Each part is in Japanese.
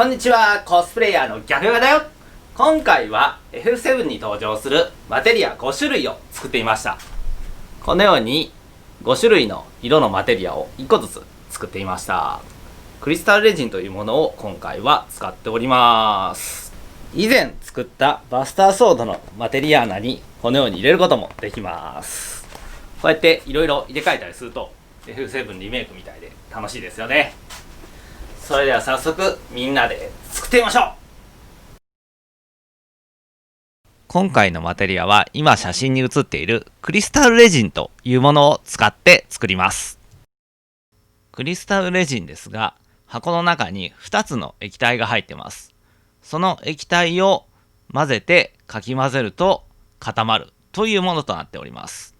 こんにちは、コスプレイヤーの逆ヨガだよ。今回は FF7 に登場するマテリア5種類を作ってみました。このように5種類の色のマテリアを1個ずつ作ってみました。クリスタルレジンというものを今回は使っております。以前作ったバスターソードのマテリア穴にこのように入れることもできます。こうやっていろいろ入れ替えたりすると FF7 リメイクみたいで楽しいですよね。それでは早速みんなで作ってみましょう。今回のマテリアは今写真に写っているクリスタルレジンというものを使って作ります。クリスタルレジンですが、箱の中に2つの液体が入ってます。その液体を混ぜてかき混ぜると固まるというものとなっております。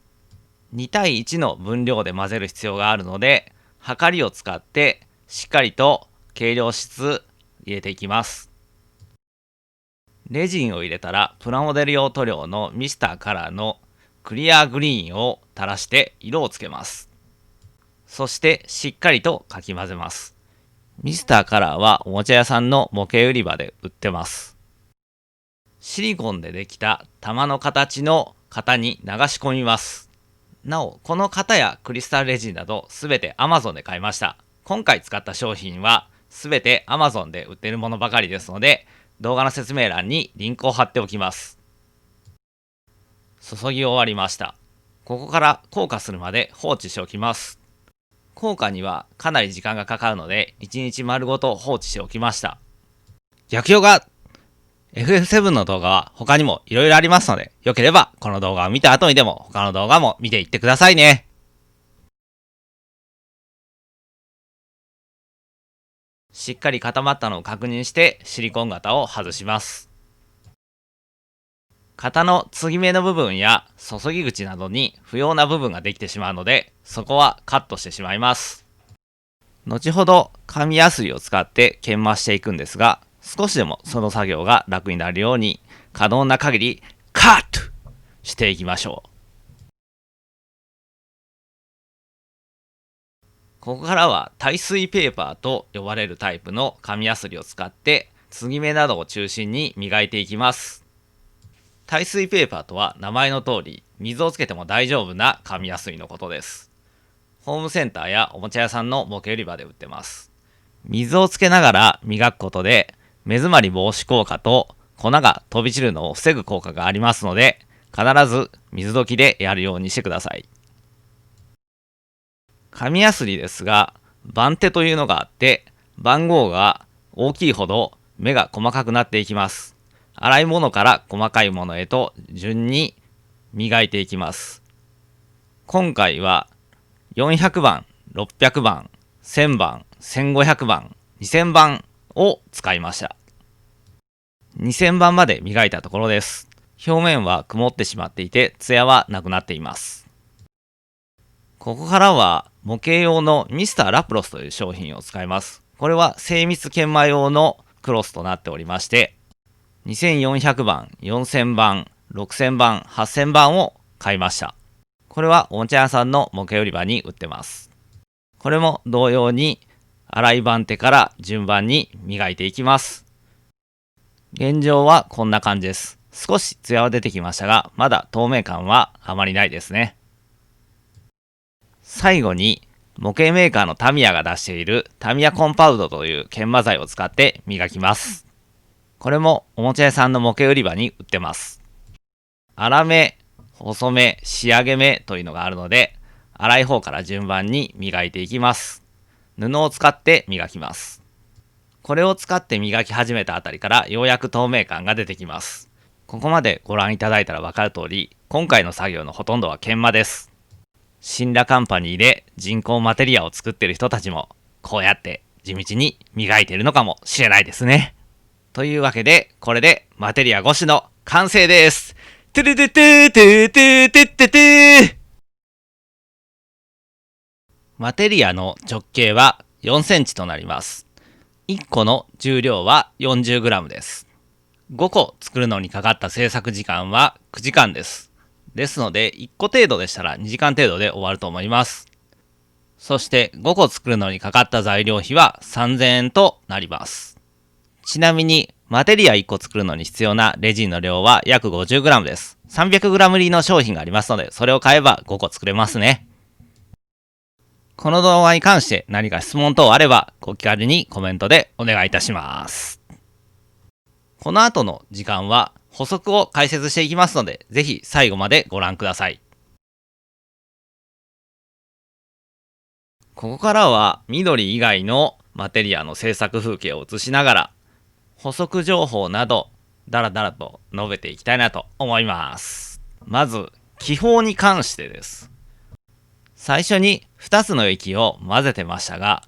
2対1の分量で混ぜる必要があるので、はかりを使ってしっかりと計量しつつ入れていきます。レジンを入れたらプラモデル用塗料のミスターカラーのクリアグリーンを垂らして色をつけます。そしてしっかりとかき混ぜます。ミスターカラーはおもちゃ屋さんの模型売り場で売ってます。シリコンでできた玉の形の型に流し込みます。なお、この型やクリスタルレジンなどすべて Amazon で買いました。今回使った商品はすべて Amazon で売っているものばかりですので、動画の説明欄にリンクを貼っておきます。注ぎ終わりました。ここから硬化するまで放置しておきます。硬化にはかなり時間がかかるので、1日丸ごと放置しておきました。逆ヨガ FF7 の動画は他にもいろいろありますので、よければこの動画を見た後にでも他の動画も見ていってくださいね。しっかり固まったのを確認してシリコン型を外します。型の継ぎ目の部分や注ぎ口などに不要な部分ができてしまうので、そこはカットしてしまいます。後ほど紙やすりを使って研磨していくんですが、少しでもその作業が楽になるように可能な限りカットしていきましょう。ここからは耐水ペーパーと呼ばれるタイプの紙やすりを使って継ぎ目などを中心に磨いていきます。耐水ペーパーとは名前の通り水をつけても大丈夫な紙やすりのことです。ホームセンターやおもちゃ屋さんの模型売り場で売ってます。水をつけながら磨くことで目詰まり防止効果と粉が飛び散るのを防ぐ効果がありますので、必ず水溶きでやるようにしてください。紙やすりですが、番手というのがあって、番号が大きいほど目が細かくなっていきます。粗いものから細かいものへと順に磨いていきます。今回は400番、600番、1000番、1500番、2000番を使いました。2000番まで磨いたところです。表面は曇ってしまっていて、ツヤはなくなっています。ここからは模型用のミスターラプロスという商品を使います。これは精密研磨用のクロスとなっておりまして、2400番、4000番、6000番、8000番を買いました。これはおもちゃ屋さんの模型売り場に売ってます。これも同様に粗い番手から順番に磨いていきます。現状はこんな感じです。少しツヤは出てきましたが、まだ透明感はあまりないですね。最後に模型メーカーのタミヤが出しているタミヤコンパウドという研磨剤を使って磨きます。これもおもちゃ屋さんの模型売り場に売ってます。粗め、細め、仕上げめというのがあるので、粗い方から順番に磨いていきます。布を使って磨きます。これを使って磨き始めたあたりからようやく透明感が出てきます。ここまでご覧いただいたらわかる通り、今回の作業のほとんどは研磨です。シンラカンパニーで人工マテリアを作っている人たちもこうやって地道に磨いているのかもしれないですね。というわけでこれでマテリア5種の完成です。トゥルトゥトゥトゥトゥトゥトゥトゥ。マテリアの直径は4センチとなります。1個の重量は 40g です。5個作るのにかかった製作時間は9時間です。ですので1個程度でしたら2時間程度で終わると思います。そして5個作るのにかかった材料費は3000円となります。ちなみに、マテリア1個作るのに必要なレジンの量は約 50g です。300g 入りの商品がありますので、それを買えば5個作れますね。この動画に関して何か質問等あれば、ご気軽にコメントでお願いいたします。この後の時間は補足を解説していきますので、ぜひ最後までご覧ください。ここからは緑以外のマテリアの制作風景を映しながら、補足情報などダラダラと述べていきたいなと思います。まず、気泡に関してです。最初に2つの液を混ぜてましたが、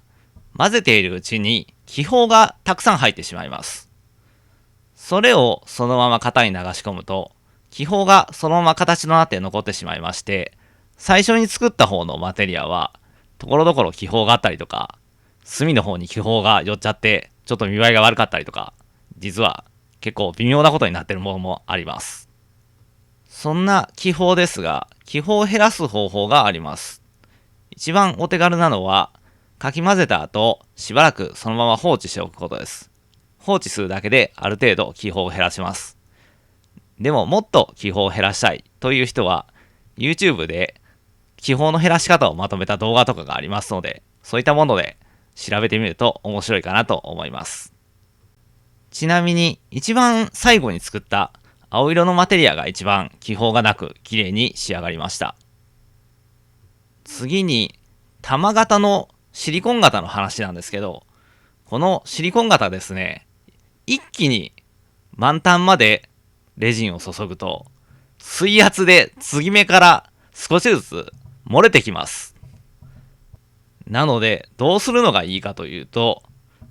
混ぜているうちに気泡がたくさん入ってしまいます。それをそのまま型に流し込むと、気泡がそのまま形となって残ってしまいまして、最初に作った方のマテリアは、ところどころ気泡があったりとか、隅の方に気泡が寄っちゃって、ちょっと見栄えが悪かったりとか、実は結構微妙なことになっているものもあります。そんな気泡ですが、気泡を減らす方法があります。一番お手軽なのは、かき混ぜた後、しばらくそのまま放置しておくことです。放置するだけである程度気泡を減らします。でももっと気泡を減らしたいという人は、YouTube で気泡の減らし方をまとめた動画とかがありますので、そういったもので調べてみると面白いかなと思います。ちなみに一番最後に作った青色のマテリアが一番気泡がなく綺麗に仕上がりました。次に玉型のシリコン型の話なんですけど、このシリコン型ですね、一気に満タンまでレジンを注ぐと、水圧で継ぎ目から少しずつ漏れてきます。なので、どうするのがいいかというと、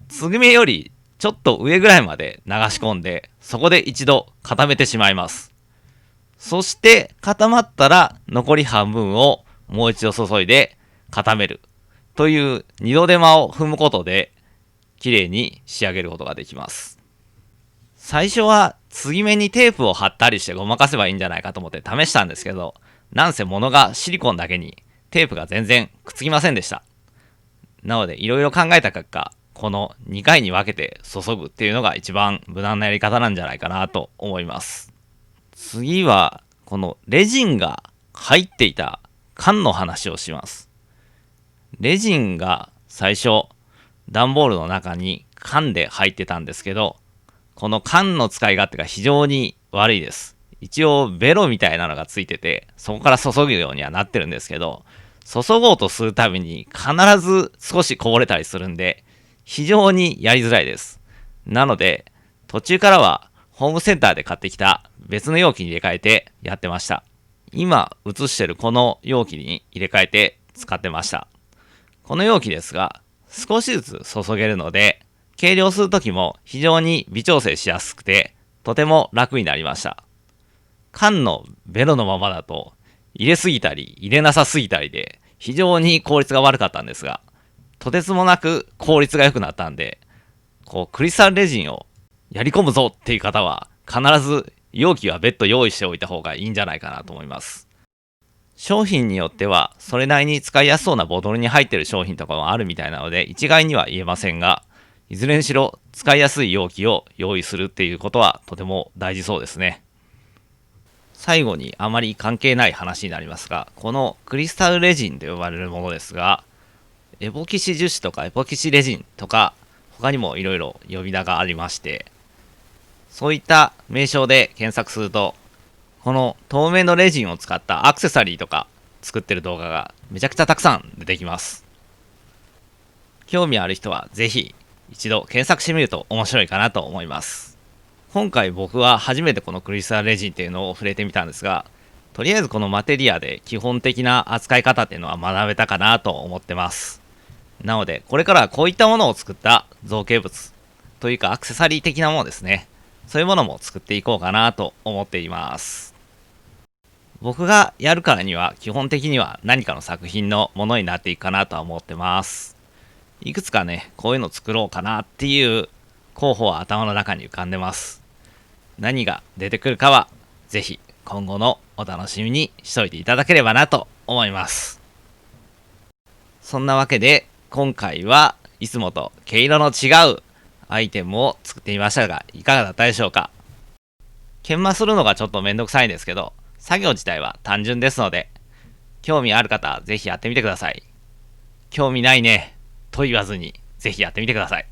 継ぎ目よりちょっと上ぐらいまで流し込んで、そこで一度固めてしまいます。そして固まったら残り半分をもう一度注いで固めるという二度手間を踏むことで綺麗に仕上げることができます。最初は継ぎ目にテープを貼ったりしてごまかせばいいんじゃないかと思って試したんですけど、なんせ物がシリコンだけにテープが全然くっつきませんでした。なのでいろいろ考えた結果、この2回に分けて注ぐっていうのが一番無難なやり方なんじゃないかなと思います。次はこのレジンが入っていた缶の話をします。レジンが最初段ボールの中に缶で入ってたんですけど、この缶の使い勝手が非常に悪いです。一応ベロみたいなのがついてて、そこから注ぐようにはなってるんですけど、注ごうとするたびに必ず少しこぼれたりするんで、非常にやりづらいです。なので、途中からはホームセンターで買ってきた別の容器に入れ替えてやってました。今映してるこの容器に入れ替えて使ってました。この容器ですが、少しずつ注げるので、計量するときも非常に微調整しやすくて、とても楽になりました。缶のベロのままだと、入れすぎたり入れなさすぎたりで、非常に効率が悪かったんですが、とてつもなく効率が良くなったんで、クリスタルレジンをやり込むぞっていう方は、必ず容器は別途用意しておいた方がいいんじゃないかなと思います。商品によっては、それなりに使いやすそうなボトルに入ってる商品とかもあるみたいなので、一概には言えませんが、いずれにしろ使いやすい容器を用意するっていうことはとても大事そうですね。最後にあまり関係ない話になりますが、このクリスタルレジンと呼ばれるものですが、エポキシ樹脂とかエポキシレジンとか、他にもいろいろ呼び名がありまして、そういった名称で検索すると、この透明のレジンを使ったアクセサリーとか作ってる動画がめちゃくちゃたくさん出てきます。興味ある人はぜひ一度検索してみると面白いかなと思います。今回僕は初めてこのクリスタルレジンっていうのを触れてみたんですが、とりあえずこのマテリアで基本的な扱い方っていうのは学べたかなと思ってます。なのでこれからはこういったものを作った造形物というかアクセサリー的なものですね。そういうものも作っていこうかなと思っています。僕がやるからには基本的には何かの作品のものになっていくかなとは思ってます。いくつかね、こういうの作ろうかなっていう候補は頭の中に浮かんでます。何が出てくるかはぜひ今後のお楽しみにしといていただければなと思います。そんなわけで今回はいつもと毛色の違うアイテムを作ってみましたが、いかがだったでしょうか。研磨するのがちょっとめんどくさいんですけど、作業自体は単純ですので、興味ある方はぜひやってみてください。興味ないねと言わずに、ぜひやってみてください。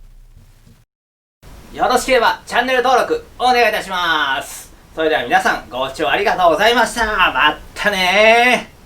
よろしければチャンネル登録お願いいたします。それでは皆さんご視聴ありがとうございました。まったねー。